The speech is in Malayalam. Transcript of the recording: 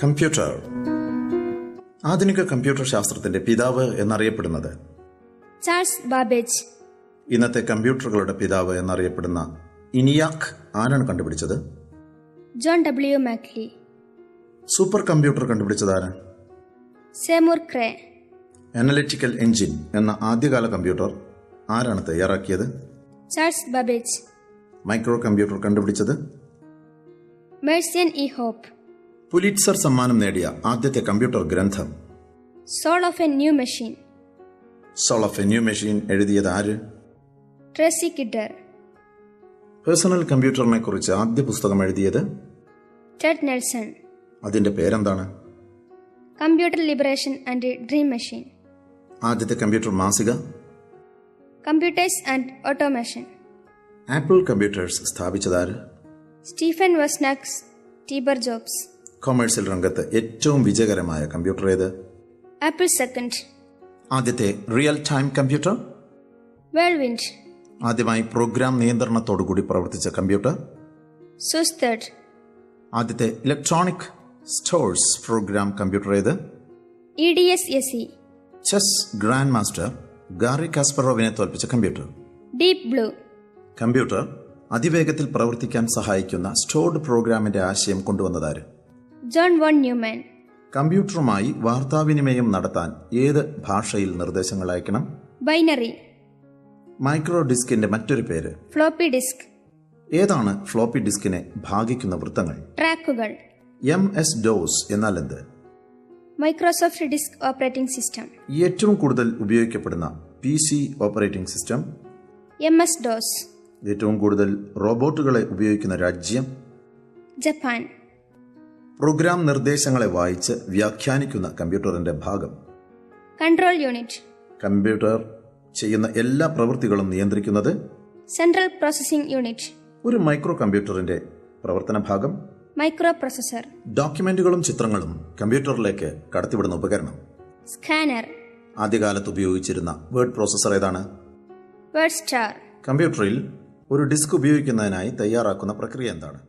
കമ്പ്യൂട്ടർ. ആധുനിക കമ്പ്യൂട്ടർ ശാസ്ത്രത്തിന്റെ പിതാവ് എന്നറിയപ്പെടുന്നത് ചാൾസ് ബാബേജ്. ഇന്നത്തെ കമ്പ്യൂട്ടറുകളുടെ പിതാവ് എന്നറിയപ്പെടുന്ന ഇനിയാക് ആരാണ് കണ്ടുപിടിച്ചത്? John W Mauchly. Super computer കണ്ടുപിടിച്ചതാണ് സെമൂർ ക്രേ. അനലിറ്റിക്കൽ എഞ്ചിൻ എന്ന ആദ്യകാല കമ്പ്യൂട്ടർ ആരാണ് തയ്യാറാക്കിയത്? Charles Babbage. മൈക്രോ കമ്പ്യൂട്ടർ കണ്ടുപിടിച്ചത് മെഴ്സിയൻ ഇ ഹോപ്പ്. പുലിറ്റ്സർ സമ്മാനം നേടിയ ആദ്യത്തെ കമ്പ്യൂട്ടർ ഗ്രന്ഥം soul of a new machine. Soul of a new machine എഴുതിയത് ആര്? ട്രേസി കിഡർ. പേഴ്സണൽ കമ്പ്യൂട്ടറിനെ കുറിച്ച് ആദ്യ പുസ്തകം എഴുതിയത് ടെഡ് നെൽസൺ. അതിന്റെ പേരെന്താണ്? Computer liberation and dream machine. ആദ്യത്തെ കമ്പ്യൂട്ടർ മാസിക computers and automation. Apple computers സ്ഥാപിച്ചതാര്? Stephen Wozniak, Steve Jobs. Commercial രംഗത്ത് ഏറ്റവും വിജയകരമായ കമ്പ്യൂട്ടർ ഏത്? Apple second. ആദ്യത്തെ റിയൽ ടൈം കമ്പ്യൂട്ടർ വേൾവിൻഡ്. ആദ്യമായി പ്രോഗ്രാം നിയന്ത്രണത്തോടുകൂടി പ്രവർത്തിച്ച കമ്പ്യൂട്ടർ സൂസ് തേർഡ്. ആദ്യത്തെ ഇലക്ട്രോണിക് സ്റ്റോഴ്സ് പ്രോഗ്രാം കമ്പ്യൂട്ടർ ഏത്? EDSSE. Chess grand master Garry കാസ്പറോവിനെ തോൽപ്പിച്ച കമ്പ്യൂട്ടർ ഡീപ് ബ്ലൂ. കമ്പ്യൂട്ടർ അതിവേഗത്തിൽ പ്രവർത്തിക്കാൻ സഹായിക്കുന്ന സ്റ്റോർഡ് പ്രോഗ്രാമിന്റെ ആശയം കൊണ്ടുവന്നതാര്? John von Neumann. കമ്പ്യൂട്ടറുമായി വാർത്താവിനിമയം നടത്താൻ ഏത് ഭാഷയിൽ നിർദ്ദേശങ്ങൾ അയക്കണം? ബൈനറി. മൈക്രോ ഡിസ്കിന്റെ മറ്റൊരു പേര് ഫ്ലോപ്പി ഡിസ്ക്. ഏതാണ് ഫ്ലോപ്പി ഡിസ്കിനെ ഭാഗിക്കുന്ന വൃത്തങ്ങൾ? ട്രാക്കുകൾ. MS DOS എന്നാൽ എന്ത്? Microsoft disk operating system. ഏറ്റവും കൂടുതൽ ഉപയോഗിക്കപ്പെടുന്ന PC operating system MS DOS. ഏറ്റവും കൂടുതൽ റോബോട്ടുകളെ ഉപയോഗിക്കുന്ന രാജ്യം? ജപ്പാൻ. പ്രോഗ്രാം നിർദ്ദേശങ്ങളെ വായിച്ച് വ്യാഖ്യാനിക്കുന്ന കമ്പ്യൂട്ടറിന്റെ ഭാഗം കൺട്രോൾ യൂണിറ്റ്. കമ്പ്യൂട്ടർ ചെയ്യുന്ന എല്ലാ പ്രവൃത്തികളും നിയന്ത്രിക്കുന്നത് സെൻട്രൽ പ്രോസസിംഗ് യൂണിറ്റ്. ഒരു മൈക്രോ കമ്പ്യൂട്ടറിന്റെ പ്രവർത്തന ഭാഗം മൈക്രോ പ്രോസസർ. ഡോക്യുമെന്റുകളും ചിത്രങ്ങളും കമ്പ്യൂട്ടറിലേക്ക് കടത്തിവിടുന്ന ഉപകരണം സ്കാനർ. ആദ്യകാലത്ത് ഉപയോഗിച്ചിരുന്ന വേർഡ് പ്രോസസർ ഏതാണ്? Word star. കമ്പ്യൂട്ടറിൽ ഒരു ഡിസ്ക് ഉപയോഗിക്കുന്നതിനായി തയ്യാറാക്കുന്ന പ്രക്രിയ എന്താണ്?